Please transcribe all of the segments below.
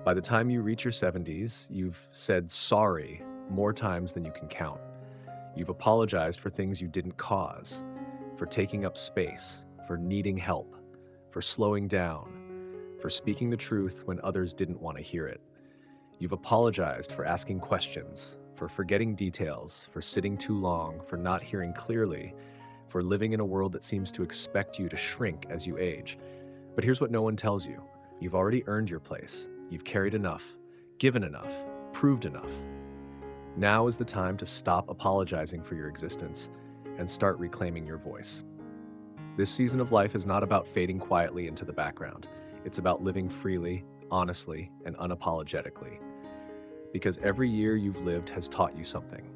By the time you reach your 70s, you've said sorry more times than you can count. You've apologized for things you didn't cause, for taking up space, for needing help, for slowing down, for speaking the truth when others didn't want to hear it. You've apologized for asking questions, for forgetting details, for sitting too long, for not hearing clearly, for living in a world that seems to expect you to shrink as you age. But here's what no one tells you. You've already earned your place. You've carried enough, given enough, proved enough. Now is the time to stop apologizing for your existence and start reclaiming your voice. This season of life is not about fading quietly into the background. It's about living freely, honestly, and unapologetically. Because every year you've lived has taught you something.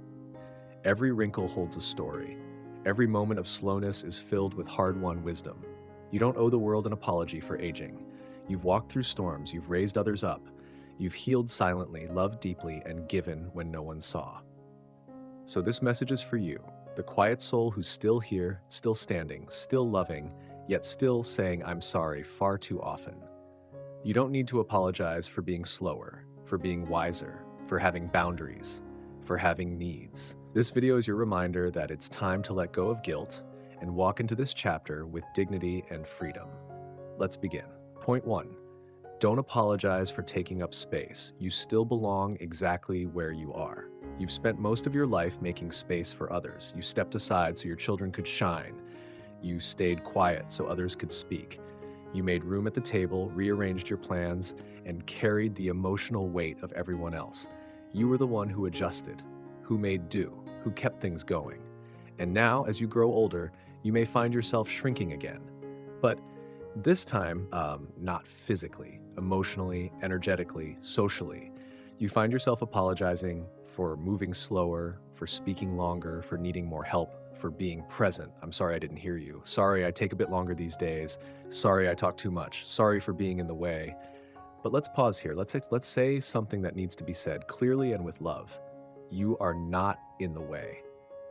Every wrinkle holds a story. Every moment of slowness is filled with hard-won wisdom. You don't owe the world an apology for aging. You've walked through storms, you've raised others up. You've healed silently, loved deeply, and given when no one saw. So this message is for you, the quiet soul who's still here, still standing, still loving, yet still saying I'm sorry far too often. You don't need to apologize for being slower, for being wiser, for having boundaries, for having needs. This video is your reminder that it's time to let go of guilt and walk into this chapter with dignity and freedom. Let's begin. Point 1. Don't apologize for taking up space. You still belong exactly where you are. You've spent most of your life making space for others. You stepped aside so your children could shine. You stayed quiet so others could speak. You made room at the table, rearranged your plans, and carried the emotional weight of everyone else. You were the one who adjusted, who made do, who kept things going. And now, as you grow older, you may find yourself shrinking again. But this time, not physically, emotionally, energetically, socially. You find yourself apologizing for moving slower, for speaking longer, for needing more help, for being present. I'm sorry I didn't hear you. Sorry I take a bit longer these days. Sorry I talk too much. Sorry for being in the way. But let's pause here. Let's say something that needs to be said clearly and with love. You are not in the way.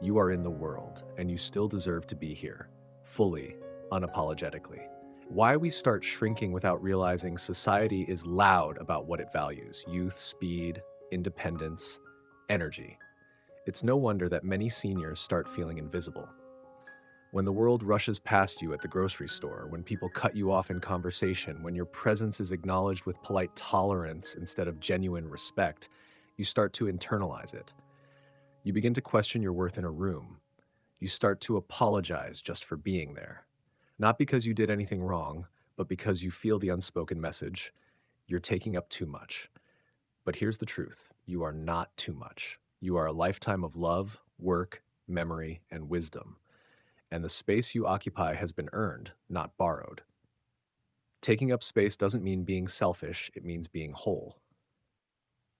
You are in the world, and you still deserve to be here, fully, unapologetically. Why we start shrinking without realizing society is loud about what it values: youth, speed, independence, energy. It's no wonder that many seniors start feeling invisible. When the world rushes past you at the grocery store, when people cut you off in conversation, when your presence is acknowledged with polite tolerance instead of genuine respect, you start to internalize it. You begin to question your worth in a room. You start to apologize just for being there. Not because you did anything wrong, but because you feel the unspoken message: you're taking up too much. But here's the truth: you are not too much. You are a lifetime of love, work, memory, and wisdom. And the space you occupy has been earned, not borrowed. Taking up space doesn't mean being selfish, it means being whole.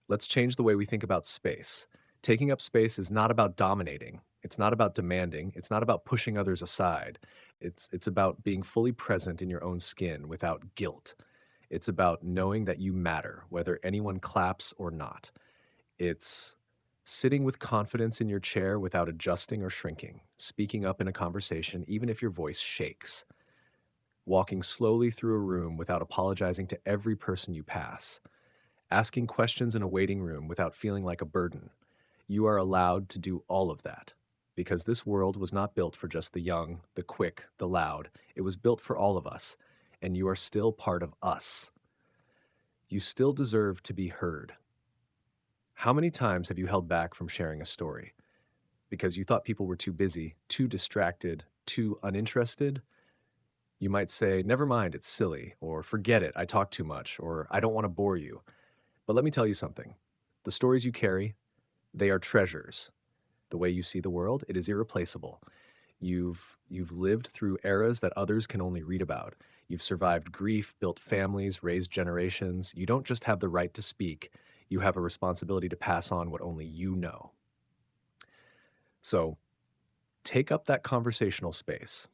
Let's change the way we think about space. Taking up space is not about dominating. It's not about demanding. It's not about pushing others aside. It's about being fully present in your own skin without guilt. It's about knowing that you matter, whether anyone claps or not. It's sitting with confidence in your chair without adjusting or shrinking, speaking up in a conversation even if your voice shakes, walking slowly through a room without apologizing to every person you pass, asking questions in a waiting room without feeling like a burden. You are allowed to do all of that because this world was not built for just the young, the quick, the loud. It was built for all of us, and you are still part of us. You still deserve to be heard. How many times have you held back from sharing a story because you thought people were too busy, too distracted, too uninterested? You might say, never mind, it's silly, or forget it, I talk too much, or I don't want to bore you. But let me tell you something. The stories you carry, they are treasures. The way you see the world, it is irreplaceable. You've lived through eras that others can only read about. You've survived grief, built families, raised generations. You don't just have the right to speak, you have a responsibility to pass on what only you know. So take up that conversational space.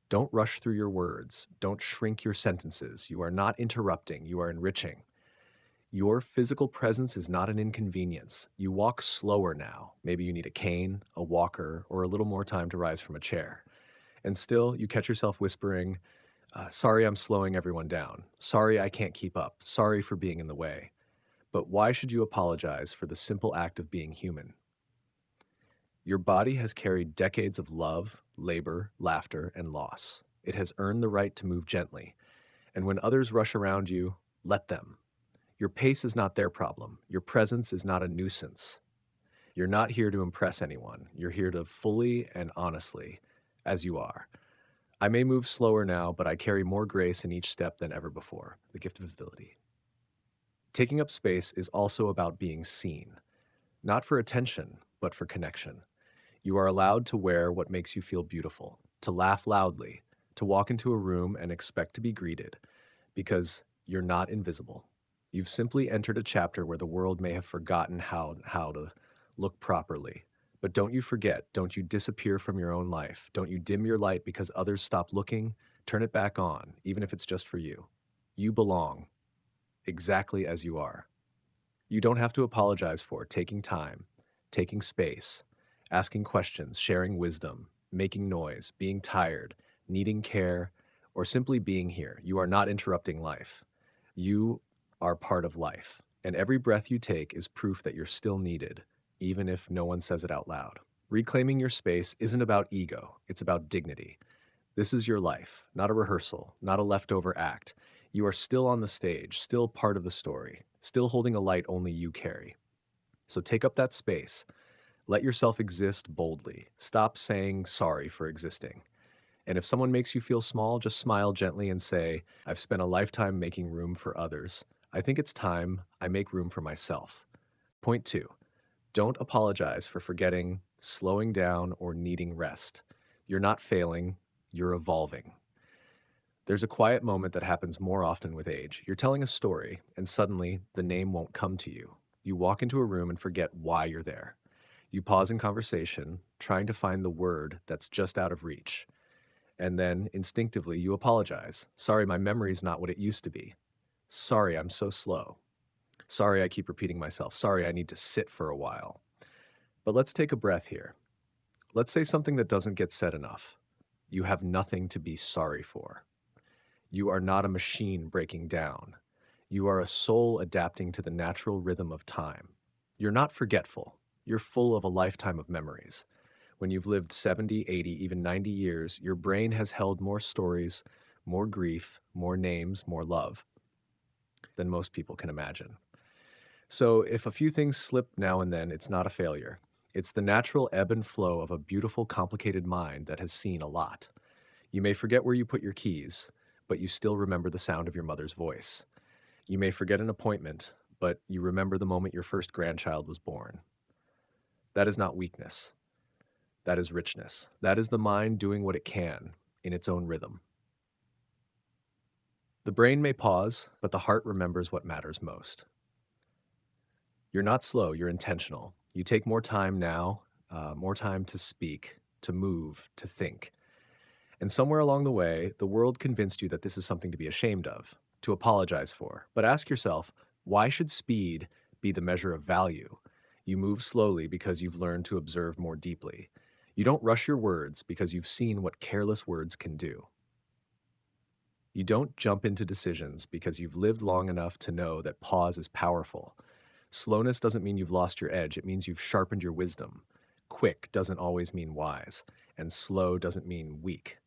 Don't rush through your words. Don't shrink your sentences. You are not interrupting, you are enriching. Your physical presence is not an inconvenience. You walk slower now. Maybe you need a cane, a walker, or a little more time to rise from a chair. And still, you catch yourself whispering, sorry I'm slowing everyone down. Sorry I can't keep up. Sorry for being in the way. But why should you apologize for the simple act of being human? Your body has carried decades of love, labor, laughter, and loss. It has earned the right to move gently. And when others rush around you, let them. Your pace is not their problem. Your presence is not a nuisance. You're not here to impress anyone. You're here to fully and honestly, as you are. I may move slower now, but I carry more grace in each step than ever before. The gift of visibility. Taking up space is also about being seen, not for attention, but for connection. You are allowed to wear what makes you feel beautiful, to laugh loudly, to walk into a room and expect to be greeted, because you're not invisible. You've simply entered a chapter where the world may have forgotten how to look properly. But don't you forget, don't you disappear from your own life. Don't you dim your light because others stop looking. Turn it back on, even if it's just for you. You belong exactly as you are. You don't have to apologize for taking time, taking space, asking questions, sharing wisdom, making noise, being tired, needing care, or simply being here. You are not interrupting life. You are part of life. And every breath you take is proof that you're still needed, even if no one says it out loud. Reclaiming your space isn't about ego, it's about dignity. This is your life, not a rehearsal, not a leftover act. You are still on the stage, still part of the story, still holding a light only you carry. So take up that space. Let yourself exist boldly. Stop saying sorry for existing. And if someone makes you feel small, just smile gently and say, I've spent a lifetime making room for others. I think it's time I make room for myself. Point two, don't apologize for forgetting, slowing down, or needing rest. You're not failing, you're evolving. There's a quiet moment that happens more often with age. You're telling a story, and suddenly the name won't come to you. You walk into a room and forget why you're there. You pause in conversation, trying to find the word that's just out of reach. And then, instinctively, you apologize. Sorry, my memory's not what it used to be. Sorry, I'm so slow. Sorry, I keep repeating myself. Sorry, I need to sit for a while. But let's take a breath here. Let's say something that doesn't get said enough. You have nothing to be sorry for. You are not a machine breaking down. You are a soul adapting to the natural rhythm of time. You're not forgetful. You're full of a lifetime of memories. When you've lived 70, 80, even 90 years, your brain has held more stories, more grief, more names, more love than most people can imagine. So if a few things slip now and then, it's not a failure. It's the natural ebb and flow of a beautiful, complicated mind that has seen a lot. You may forget where you put your keys, but you still remember the sound of your mother's voice. You may forget an appointment, but you remember the moment your first grandchild was born. That is not weakness. That is richness. That is the mind doing what it can in its own rhythm. The brain may pause, but the heart remembers what matters most. You're not slow, you're intentional. You take more time now, more time to speak, to move, to think. And somewhere along the way, the world convinced you that this is something to be ashamed of, to apologize for. But ask yourself, why should speed be the measure of value? You move slowly because you've learned to observe more deeply. You don't rush your words because you've seen what careless words can do. You don't jump into decisions because you've lived long enough to know that pause is powerful. Slowness doesn't mean you've lost your edge, it means you've sharpened your wisdom. Quick doesn't always mean wise, and slow doesn't mean weak.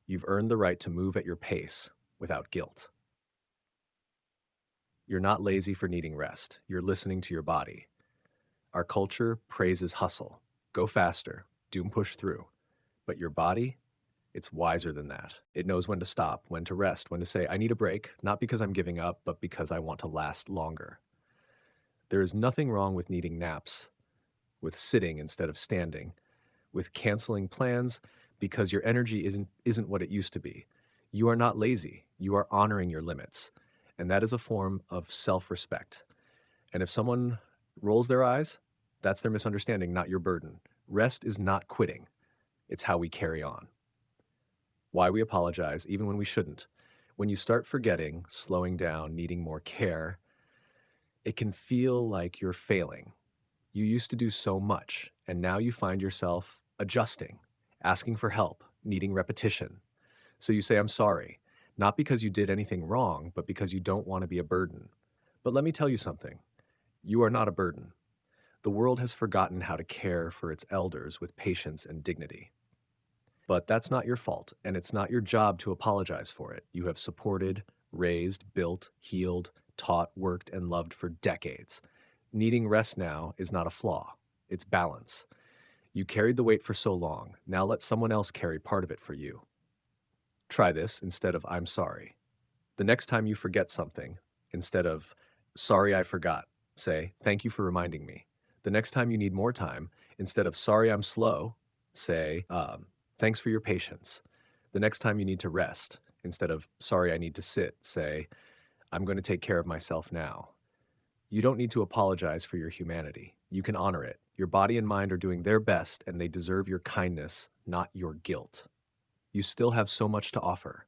You've earned the right to move at your pace without guilt. You're not lazy for needing rest. You're listening to your body. Our culture praises hustle. Go faster. Do push through. But your body, it's wiser than that. It knows when to stop, when to rest, when to say, I need a break, not because I'm giving up, but because I want to last longer. There is nothing wrong with needing naps, with sitting instead of standing, with canceling plans because your energy isn't what it used to be. You are not lazy. You are honoring your limits. And that is a form of self-respect. And if someone rolls their eyes, that's their misunderstanding, not your burden. Rest is not quitting. It's how we carry on. Why we apologize, even when we shouldn't. When you start forgetting, slowing down, needing more care, it can feel like you're failing. You used to do so much, and now you find yourself adjusting, asking for help, needing repetition. So you say, I'm sorry, not because you did anything wrong, but because you don't want to be a burden. But let me tell you something. You are not a burden. The world has forgotten how to care for its elders with patience and dignity. But that's not your fault, and it's not your job to apologize for it. You have supported, raised, built, healed, taught, worked, and loved for decades. Needing rest now is not a flaw, it's balance. You carried the weight for so long, now let someone else carry part of it for you. Try this instead of I'm sorry. The next time you forget something, instead of sorry I forgot, say thank you for reminding me. The next time you need more time, instead of sorry I'm slow, say thanks for your patience. The next time you need to rest, instead of sorry I need to sit, say I'm going to take care of myself now. You don't need to apologize for your humanity. You can honor it. Your body and mind are doing their best, and they deserve your kindness, not your guilt. You still have so much to offer.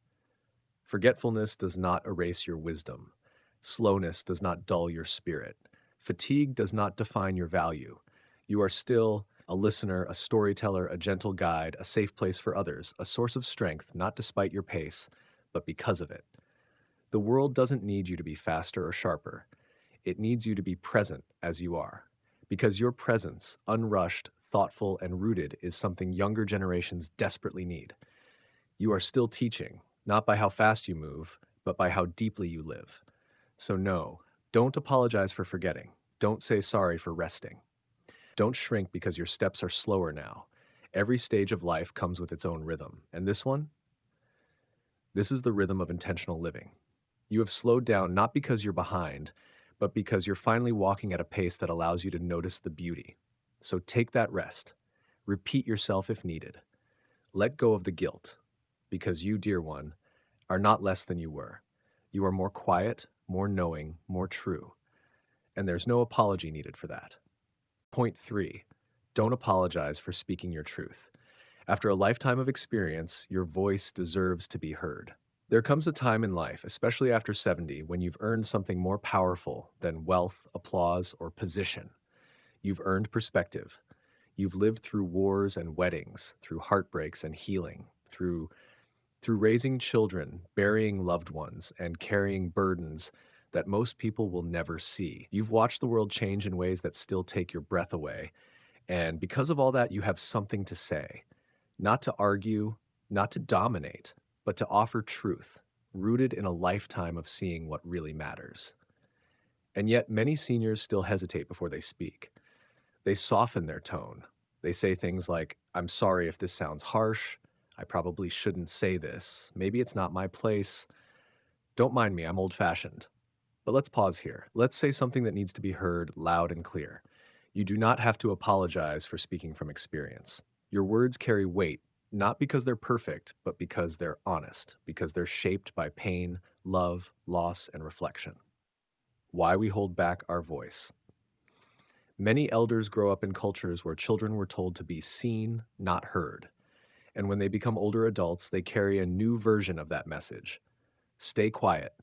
Forgetfulness does not erase your wisdom. Slowness does not dull your spirit. Fatigue does not define your value. You are still a listener, a storyteller, a gentle guide, a safe place for others, a source of strength, not despite your pace, but because of it. The world doesn't need you to be faster or sharper. It needs you to be present as you are. Because your presence, unrushed, thoughtful, and rooted, is something younger generations desperately need. You are still teaching, not by how fast you move, but by how deeply you live. So, no, don't apologize for forgetting. Don't say sorry for resting. Don't shrink because your steps are slower now. Every stage of life comes with its own rhythm. And this one? This is the rhythm of intentional living. You have slowed down not because you're behind, but because you're finally walking at a pace that allows you to notice the beauty. So take that rest. Repeat yourself if needed. Let go of the guilt, because you, dear one, are not less than you were. You are more quiet, more knowing, more true. And there's no apology needed for that. Point 3. Don't apologize for speaking your truth. After a lifetime of experience, your voice deserves to be heard. There comes a time in life, especially after 70, when you've earned something more powerful than wealth, applause, or position. You've earned perspective. You've lived through wars and weddings, through heartbreaks and healing, through raising children, burying loved ones, and carrying burdens that most people will never see. You've watched the world change in ways that still take your breath away. And because of all that, you have something to say. Not to argue, not to dominate, but to offer truth, rooted in a lifetime of seeing what really matters. And yet, many seniors still hesitate before they speak. They soften their tone. They say things like, I'm sorry if this sounds harsh. I probably shouldn't say this. Maybe it's not my place. Don't mind me, I'm old-fashioned. But let's pause here. Let's say something that needs to be heard loud and clear. You do not have to apologize for speaking from experience. Your words carry weight, not because they're perfect, but because they're honest, because they're shaped by pain, love, loss, and reflection. Why we hold back our voice. Many elders grow up in cultures where children were told to be seen, not heard. And when they become older adults, they carry a new version of that message. Stay quiet.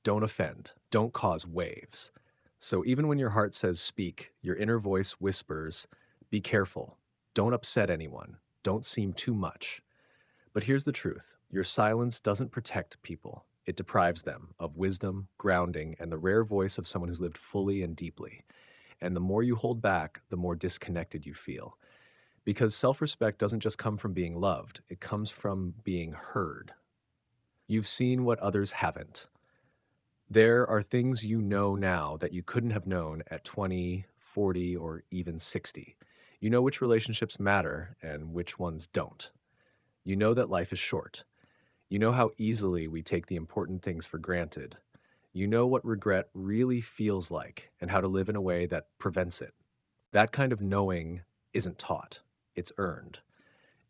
Don't offend. Don't cause waves. So even when your heart says speak, your inner voice whispers, be careful. Don't upset anyone. Don't seem too much. But here's the truth. Your silence doesn't protect people. It deprives them of wisdom, grounding, and the rare voice of someone who's lived fully and deeply. And the more you hold back, the more disconnected you feel. Because self-respect doesn't just come from being loved, it comes from being heard. You've seen what others haven't. There are things you know now that you couldn't have known at 20, 40, or even 60. You know which relationships matter and which ones don't. You know that life is short. You know how easily we take the important things for granted. You know what regret really feels like and how to live in a way that prevents it. That kind of knowing isn't taught, it's earned.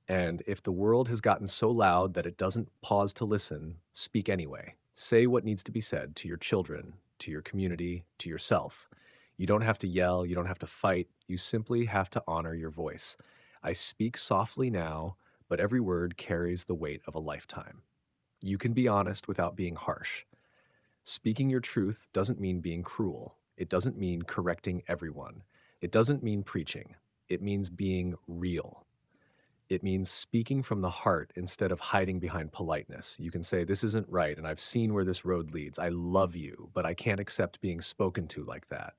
And if the world has gotten so loud that it doesn't pause to listen, speak anyway. Say what needs to be said to your children, to your community, to yourself. You don't have to yell, you don't have to fight, you simply have to honor your voice. I speak softly now, but every word carries the weight of a lifetime. You can be honest without being harsh. Speaking your truth doesn't mean being cruel. It doesn't mean correcting everyone. It doesn't mean preaching. It means being real. It means speaking from the heart instead of hiding behind politeness. You can say, this isn't right, and I've seen where this road leads. I love you, but I can't accept being spoken to like that.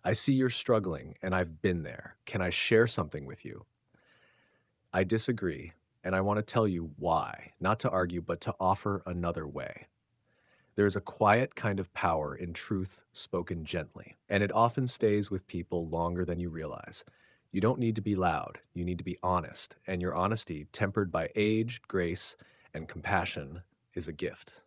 I see you're struggling and I've been there. Can I share something with you? I disagree, and I want to tell you why, not to argue, but to offer another way. There's a quiet kind of power in truth spoken gently, and it often stays with people longer than you realize. You don't need to be loud, you need to be honest, and your honesty, tempered by age, grace, and compassion, is a gift.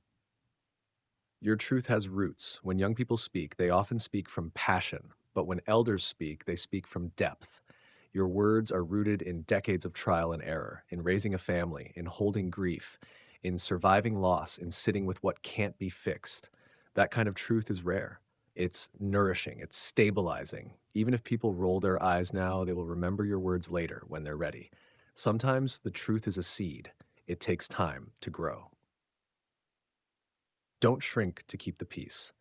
Your truth has roots. When young people speak, they often speak from passion, but when elders speak, they speak from depth. Your words are rooted in decades of trial and error, in raising a family, in holding grief, in surviving loss, in sitting with what can't be fixed. That kind of truth is rare. It's nourishing, it's stabilizing. Even if people roll their eyes now, they will remember your words later when they're ready. Sometimes the truth is a seed. It takes time to grow. Don't shrink to keep the peace.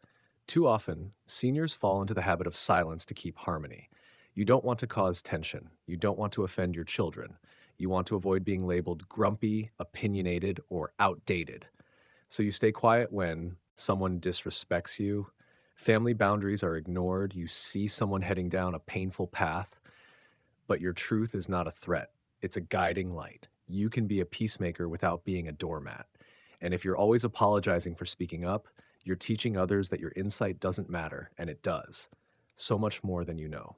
Too often, seniors fall into the habit of silence to keep harmony. You don't want to cause tension. You don't want to offend your children. You want to avoid being labeled grumpy, opinionated, or outdated. So you stay quiet when someone disrespects you. Family boundaries are ignored. You see someone heading down a painful path, but your truth is not a threat. It's a guiding light. You can be a peacemaker without being a doormat. And if you're always apologizing for speaking up, you're teaching others that your insight doesn't matter, and it does. So much more than you know.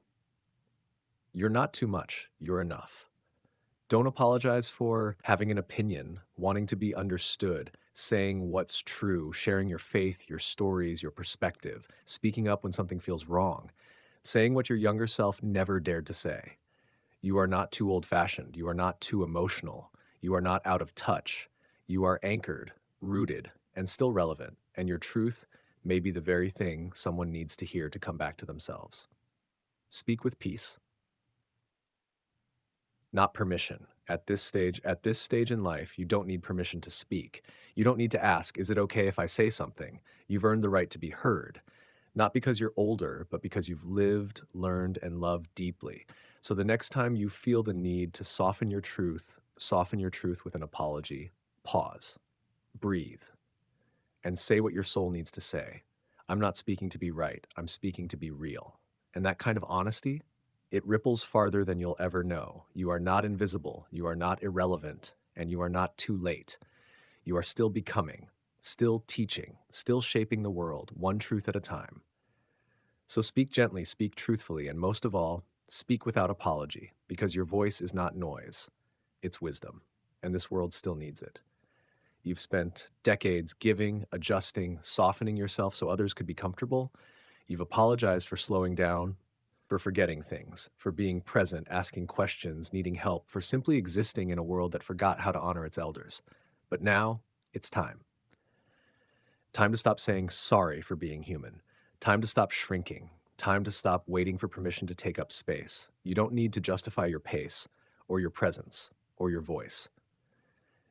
You're not too much, you're enough. Don't apologize for having an opinion, wanting to be understood, saying what's true, sharing your faith, your stories, your perspective, speaking up when something feels wrong, saying what your younger self never dared to say. You are not too old fashioned. You are not too emotional. You are not out of touch. You are anchored, rooted, and still relevant. And your truth may be the very thing someone needs to hear to come back to themselves. Speak with peace, not permission. At this stage in life, you don't need permission to speak. You don't need to ask, is it okay if I say something? You've earned the right to be heard. Not because you're older, but because you've lived, learned, and loved deeply. So the next time you feel the need to soften your truth with an apology, pause, breathe, and say what your soul needs to say. I'm not speaking to be right, I'm speaking to be real. And that kind of honesty, it ripples farther than you'll ever know. You are not invisible, you are not irrelevant, and you are not too late. You are still becoming, still teaching, still shaping the world, one truth at a time. So speak gently, speak truthfully, and most of all, speak without apology, because your voice is not noise, it's wisdom, and this world still needs it. You've spent decades giving, adjusting, softening yourself so others could be comfortable. You've apologized for slowing down, for forgetting things, for being present, asking questions, needing help, for simply existing in a world that forgot how to honor its elders. But now, it's time. Time to stop saying sorry for being human. Time to stop shrinking. Time to stop waiting for permission to take up space. You don't need to justify your pace, or your presence, or your voice.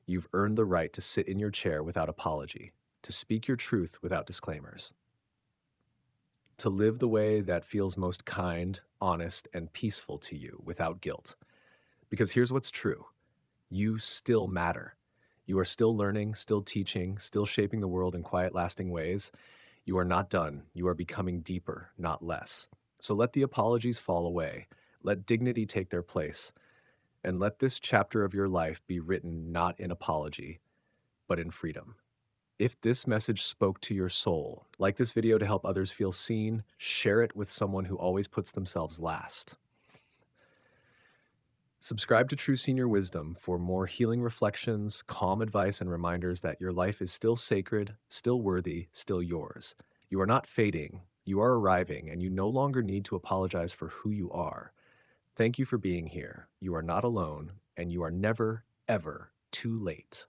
You've earned the right to sit in your chair without apology, to speak your truth without disclaimers, to live the way that feels most kind, honest, and peaceful to you without guilt. Because here's what's true: you still matter. You are still learning, still teaching, still shaping the world in quiet, lasting ways. You are not done. You are becoming deeper, not less. So let the apologies fall away. Let dignity take their place. And let this chapter of your life be written not in apology, but in freedom. If this message spoke to your soul, like this video to help others feel seen, share it with someone who always puts themselves last. Subscribe to True Senior Wisdom for more healing reflections, calm advice, and reminders that your life is still sacred, still worthy, still yours. You are not fading, you are arriving, and you no longer need to apologize for who you are. Thank you for being here. You are not alone, and you are never, ever too late.